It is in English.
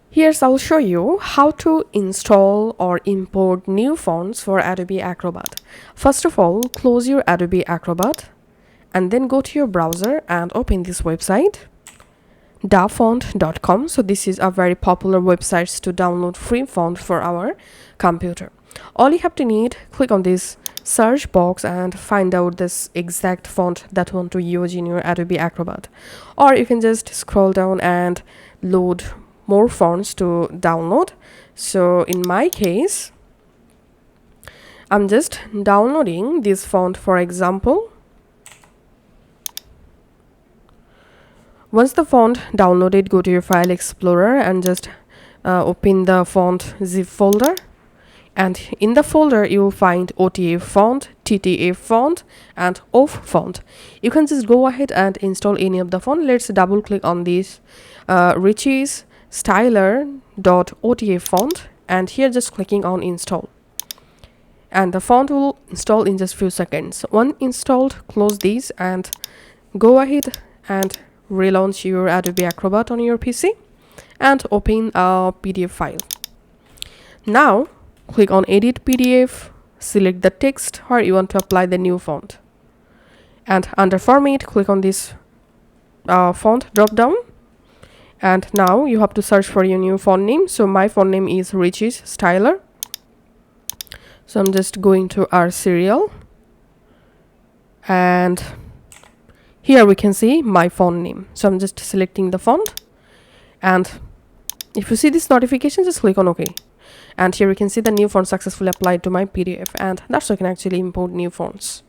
Here's I'll show you how to install or import new fonts for Adobe Acrobat. First of all, close your Adobe Acrobat and then go to your browser and open this website dafont.com. So this is a very popular website to download free font for our computer. All you have to need, click on this search box and find out this exact font that you want to use in your Adobe Acrobat, or you can just scroll down and load more fonts to download. So in my case, I'm just downloading this font. For example, once the font downloaded, go to your file explorer and just open the font zip folder, and in the folder you will find OTA font, TTA font and OFF font. You can just go ahead and install any of the font. Let's double click on this Richie's styler.ota font, and here just clicking on install, and the font will install in just few seconds. Once installed, close these and go ahead and relaunch your Adobe Acrobat on your PC and open a PDF file. Now click on edit PDF, select the text where you want to apply the new font, and under format click on this font drop down, and now you have to search for your new font name. So my font name is Richie's Styler, so I'm just going to our serial, and here we can see my font name. So I'm just selecting the font, and if you see this notification, just click on OK, and here we can see the new font successfully applied to my PDF, and that's how you can actually import new fonts.